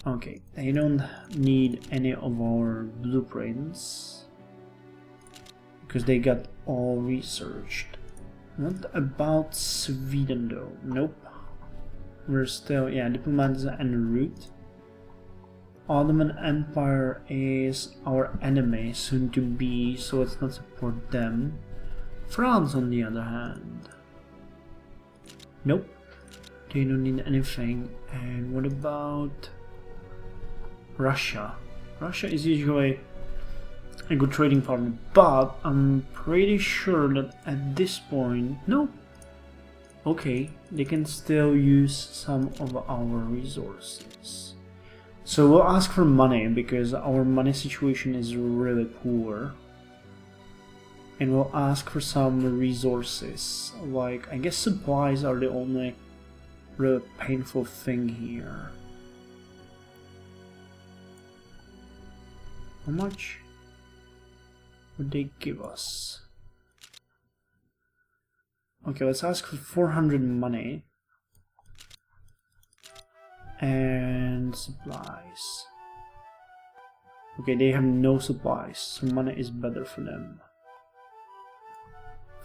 Okay, they don't need any of our blueprints because they got all researched. Not about Sweden though. Nope. We're still, yeah, diplomats en route. Ottoman Empire is our enemy, soon to be, so let's not support them. France, on the other hand. Nope. They don't need anything. And what about Russia? Russia is usually a good trading partner, but I'm pretty sure that at this point, no. Okay, they can still use some of our resources. So we'll ask for money because our money situation is really poor. And we'll ask for some resources, like I guess supplies are the only really painful thing here. How much would they give us? Okay, let's ask for 400 money and supplies. Okay, they have no supplies, so money is better for them.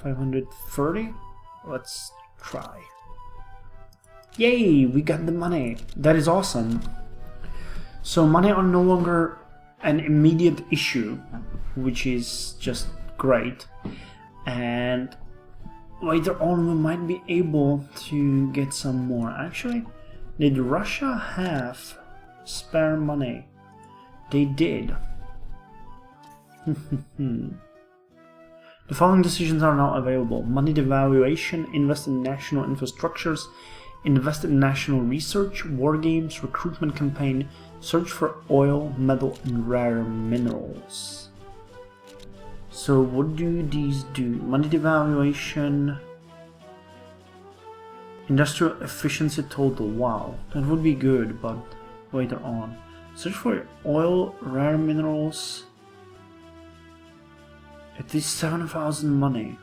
530? Let's try. Yay, we got the money. That is awesome. So money are no longer an immediate issue, which is just great. And later on we might be able to get some more. Actually, did Russia have spare money? They did. The following decisions are now available. Money devaluation, invest in national infrastructures, invest in national research, war games, recruitment campaign, search for oil, metal and rare minerals. So what do these do? Money devaluation, industrial efficiency total, wow, that would be good, but later on. Search for oil, rare minerals, at least 7,000 money.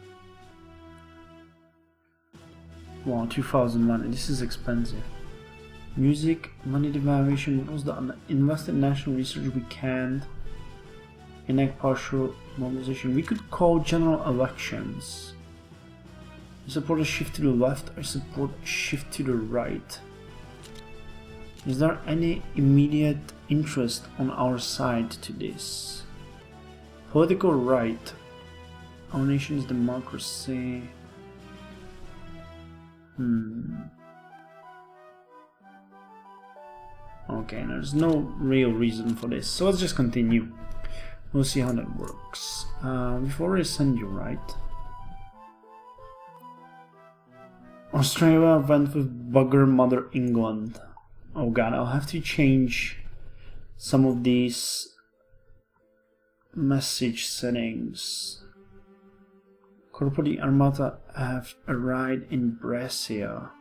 Wow, 2,000 money, this is expensive. Music, money devaluation, what was the invest in national research? We can't. Enact partial mobilization. We could call general elections. I support a shift to the left, I support a shift to the right. Is there any immediate interest on our side to this? Political right. Our nation is democracy. Okay, there's no real reason for this, so let's just continue. We'll see how that works. Before I send you, right? Australia went with bugger mother England. Oh god, I'll have to change some of these message settings. Corpo di Armata have arrived in Brescia.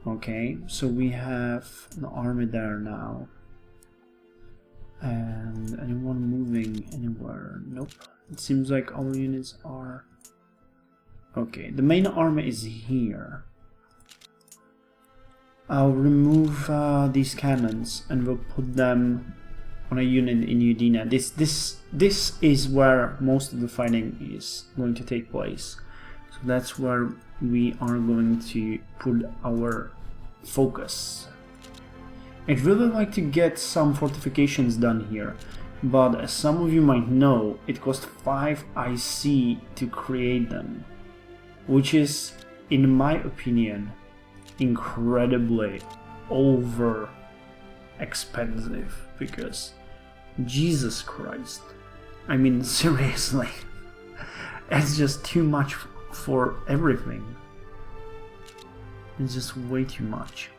Okay, so we have an army there now. And anyone moving anywhere? Nope. It seems like all units are... Okay, the main army is here. I'll remove these cannons and we'll put them on a unit in Udina. This is where most of the fighting is going to take place. So that's where we are going to put our focus. I'd really like to get some fortifications done here, but as some of you might know, it cost 5 IC to create them, which is, in my opinion, incredibly over expensive, because Jesus Christ, I mean seriously, it's just too much for everything. It's just way too much.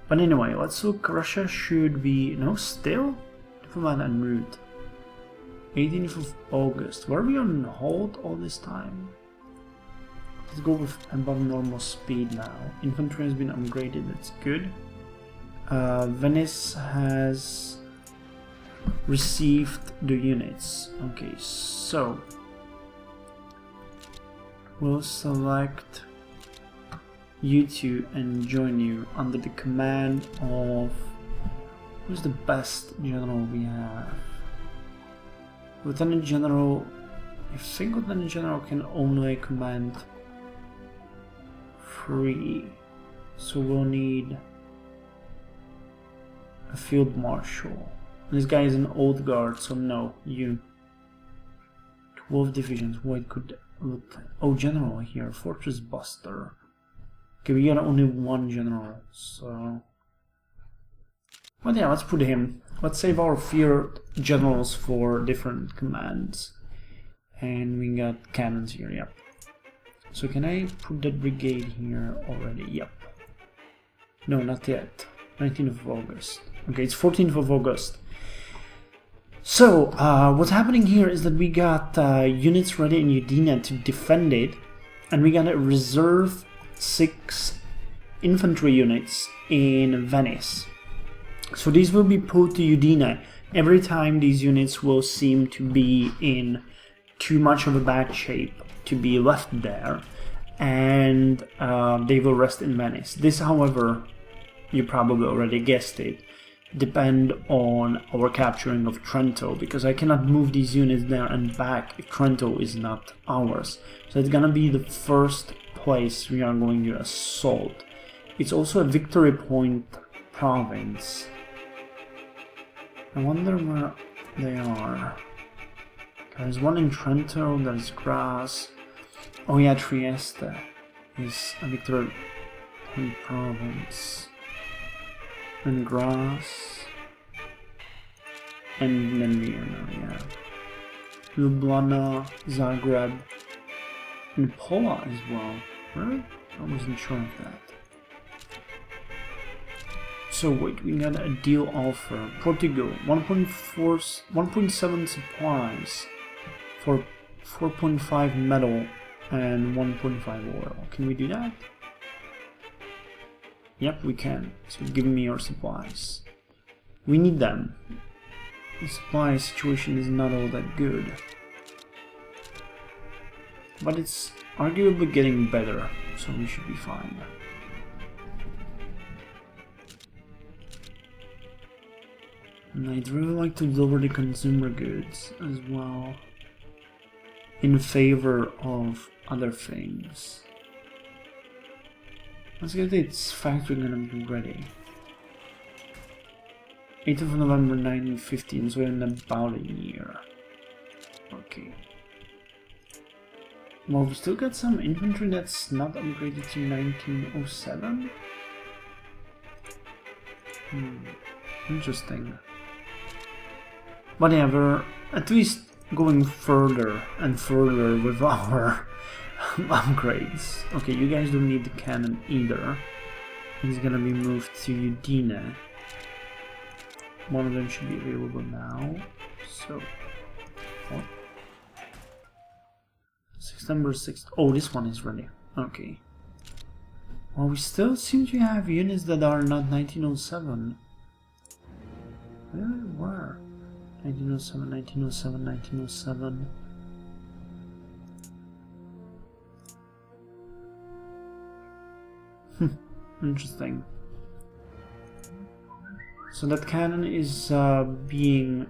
But anyway, let's look. Russia should be... no, still? Diplomat en route. 18th of August. Were we on hold all this time? Let's go with above normal speed now. Infantry has been upgraded, that's good. Venice has received the units. Okay, so we'll select you two and join you under the command of... Who's the best general we have? Lieutenant General... I think Lieutenant General can only command 3. So we'll need a Field Marshal. This guy is an old guard, so no, you. 12 divisions, what could... Oh, General here, Fortress Buster. Okay, we got only 1 General, so... Well, yeah, let's put him. Let's save our field generals for different commands. And we got cannons here, yep. So can I put that brigade here already? Yep. No, not yet. 19th of August. Okay, it's 14th of August. So, what's happening here is that we got units ready in Udina to defend it. And we got a reserve 6 infantry units in Venice. So these will be put to Udina every time these units will seem to be in too much of a bad shape to be left there, and they will rest in Venice. This, however, you probably already guessed it, depend on our capturing of Trento, because I cannot move these units there and back if Trento is not ours. So it's gonna be the first place we are going to assault. It's also a victory point province. I wonder where they are. There's one in Trento, there's Graz. Oh yeah, Trieste is a victory point province. And Graz. And then Vienna, yeah. Ljubljana, Zagreb. And Pola as well. Really? I wasn't sure of that. So wait, we got a deal offer. Portugal, 1.7 supplies for 4.5 metal and 1.5 oil. Can we do that? Yep, we can. So give me your supplies. We need them. The supply situation is not all that good. But it's arguably getting better, so we should be fine. And I'd really like to lower the consumer goods as well, in favor of other things. Let's get its factory gonna be ready. 8th of November 1915, so in about a year. Okay. Well, we still got some infantry that's not upgraded to 1907. Interesting. But yeah, we're at least going further and further with our upgrades. Okay, you guys don't need the cannon either. It's gonna be moved to Udine. One of them should be available now. So, what? September 6th. Oh, this one is ready. Okay. Well, we still seem to have units that are not 1907. Really? Where? 1907, 1907, 1907. Interesting. So that cannon is being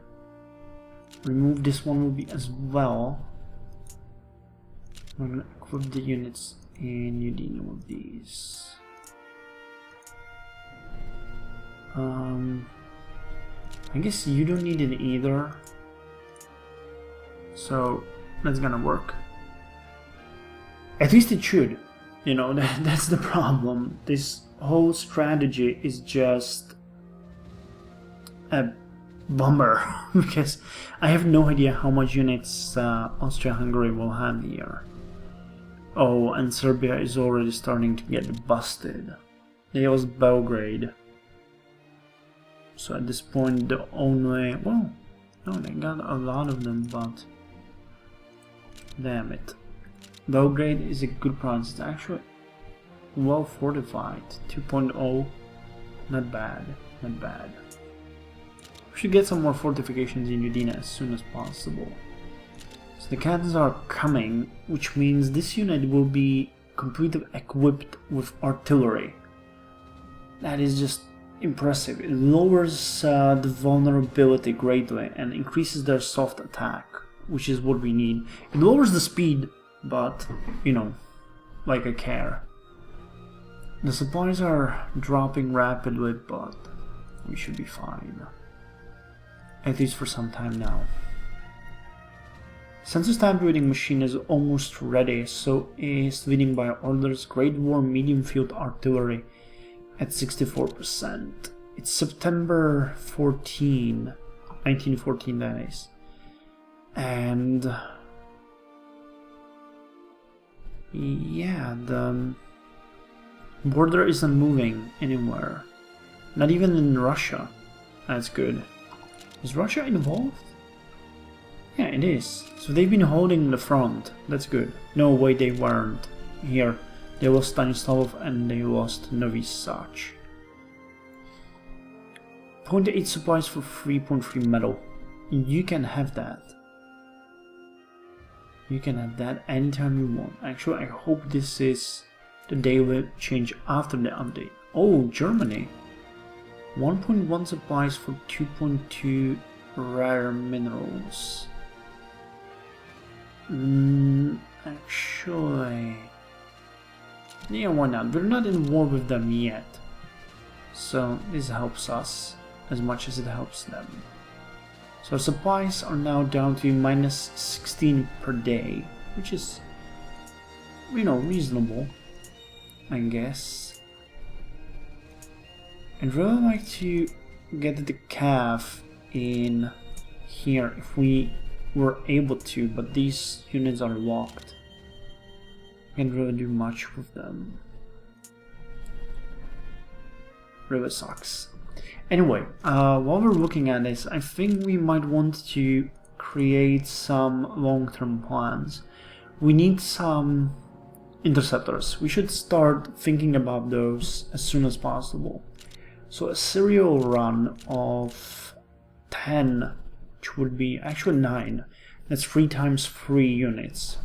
removed. This one will be as well. We're gonna equip the units in Udine with these. I guess you don't need it either. So that's gonna work. At least it should. You know, that's the problem. This whole strategy is just a bummer because I have no idea how much units Austria-Hungary will have here. Oh, and Serbia is already starting to get busted. They lost Belgrade. So at this point the only... well, no, they got a lot of them, but... damn it. Belgrade is a good province. It's actually well fortified. 2.0. Not bad. Not bad. We should get some more fortifications in Udine as soon as possible. So the cannons are coming, which means this unit will be completely equipped with artillery. That is just impressive. It lowers the vulnerability greatly and increases their soft attack, which is what we need. It lowers the speed, but, you know, like I care. The supplies are dropping rapidly, but we should be fine. At least for some time now. Census tabulating machine is almost ready, so is leading by orders Great War medium field artillery at 64%. It's September 14, 1914 that is. And yeah, the border isn't moving anywhere. Not even in Russia. That's good. Is Russia involved? Yeah, it is. So they've been holding the front. That's good. No, wait, they weren't. Here. They lost Stanislav and they lost Novi Sad. 0.8 supplies for 3.3 metal. You can have that. You can have that anytime you want. Actually, I hope this is the day will change after the update. Oh, Germany. 1.1 supplies for 2.2 rare minerals. Actually... yeah, why not? We're not in war with them yet. So this helps us as much as it helps them. So our supplies are now down to minus 16 per day, which is, you know, reasonable, I guess. I'd really like to get the calf in here if we were able to, but these units are locked. Can't really do much with them. Really sucks. Anyway, while we're looking at this, I think we might want to create some long-term plans. We need some interceptors. We should start thinking about those as soon as possible. So a serial run of 10, which would be actually 9. That's 3 times 3 units.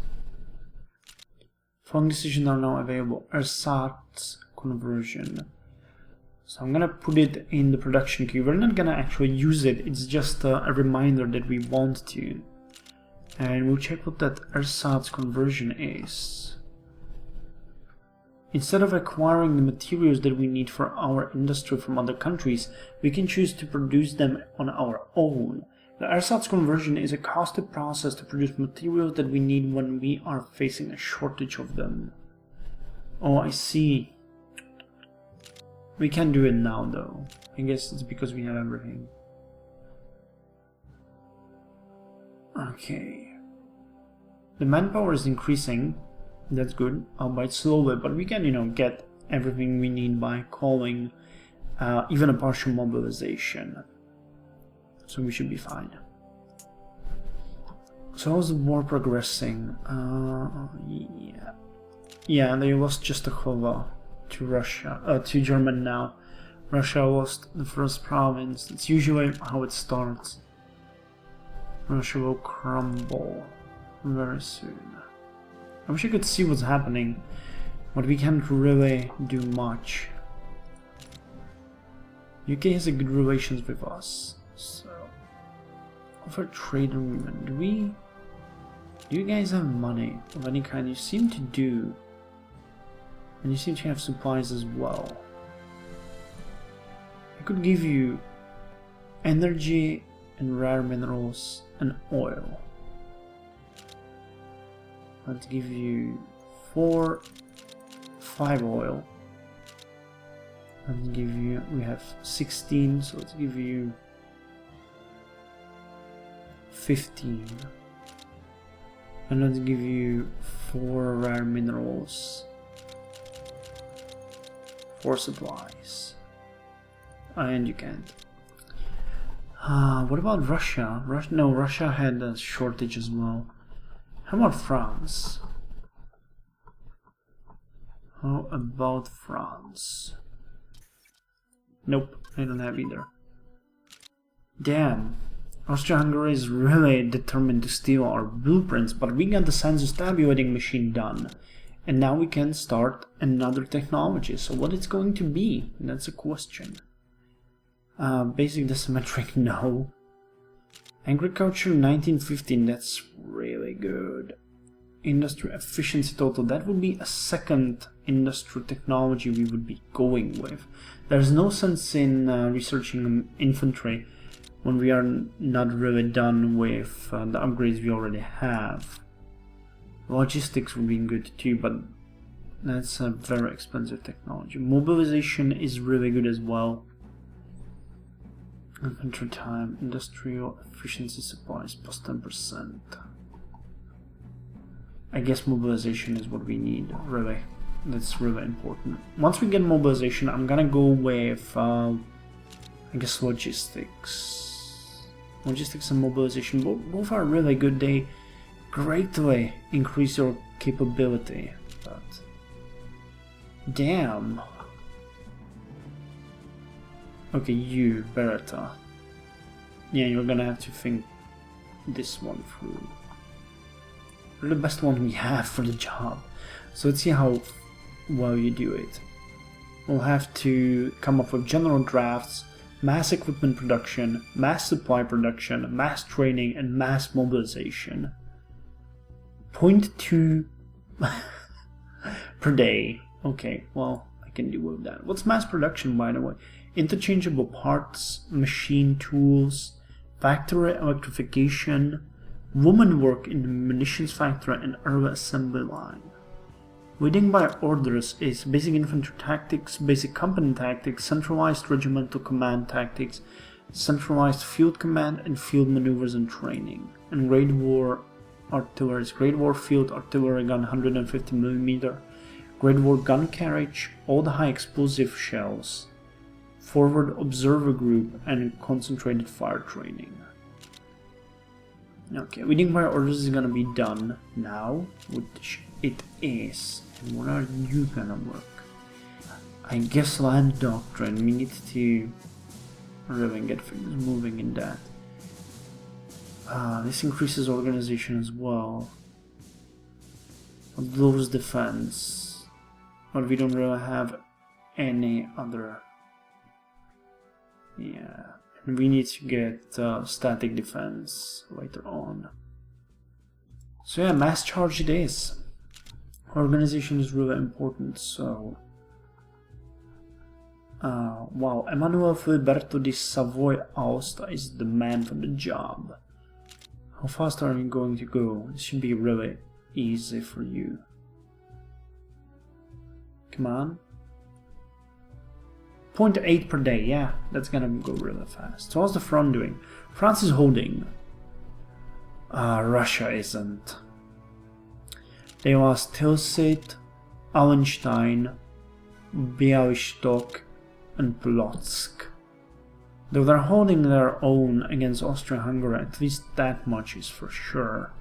Following decisions are now available. Ersatz conversion. So I'm gonna put it in the production queue. We're not gonna actually use it. It's just a reminder that we want to. And we'll check what that ersatz conversion is. Instead of acquiring the materials that we need for our industry from other countries, we can choose to produce them on our own. The ersatz conversion is a costly process to produce materials that we need when we are facing a shortage of them. Oh, I see. We can't do it now though. I guess it's because we have everything. Okay. The manpower is increasing. That's good, albeit slowly, but we can, you know, get everything we need by calling even a partial mobilization. So we should be fine. So how's the war progressing? Yeah, they lost Czestochowa to Russia, to Germany now. Russia lost the first province. It's usually how it starts. Russia will crumble very soon. I wish I could see what's happening, but we can't really do much. UK has a good relations with us, so offer trade agreement. Do you guys have money of any kind? You seem to do, and you seem to have supplies as well. I could give you energy and rare minerals and oil. Let's give you 5 oil. Let's give you, we have 16, so let's give you 15. And let's give you 4 rare minerals. 4 supplies. And you can't. What about Russia? No, Russia had a shortage as well. How about France? How about France? Nope, I don't have either. Damn. Austria-Hungary is really determined to steal our blueprints, but we got the census tabulating machine done. And now we can start another technology. So what it's going to be? That's a question. Basic decimetric, no. Agriculture 1915, that's really good. Industry efficiency total, that would be a second industrial technology we would be going with. There's no sense in researching infantry when we are not really done with the upgrades we already have. Logistics would be good too, but that's a very expensive technology. Mobilization is really good as well. Infantry time, industrial efficiency supplies plus 10%. I guess mobilization is what we need, really. That's really important. Once we get mobilization, I'm gonna go with, I guess, logistics. Logistics and mobilization, both are really good. They greatly increase your capability, but damn. Okay, you, Beretta. Yeah, you're gonna have to think this one through. You're the best one we have for the job. So let's see how well you do it. We'll have to come up with general drafts, mass equipment production, mass supply production, mass training, and mass mobilization. 0.2 per day. Okay, well, I can deal with that. What's mass production, by the way? Interchangeable parts, machine tools, factory electrification, woman work in the munitions factory and early assembly line. Leading by orders is basic infantry tactics, basic company tactics, centralized regimental command tactics, centralized field command and field maneuvers and training. And Great War artillery is Great War field artillery gun 150mm, Great War gun carriage, all the high explosive shells, forward observer group and concentrated fire training. Okay, reading by orders is gonna be done now, which it is. And what are you gonna work? I guess land doctrine, we need to really get things moving in that. This increases organization as well. Lowers defense, but we don't really have any other. Yeah, and we need to get static defense later on. So yeah, mass charge it is. Organization is really important, so... wow, Emanuele Filiberto di Savoy-Aosta is the man for the job. How fast are you going to go? This should be really easy for you. Come on. 0.8 per day, yeah, that's gonna go really fast. So what's the front doing? France is holding. Russia isn't. They lost Tilsit, Allenstein, Białystok, and Polotsk. Though they're holding their own against Austria-Hungary, at least that much is for sure.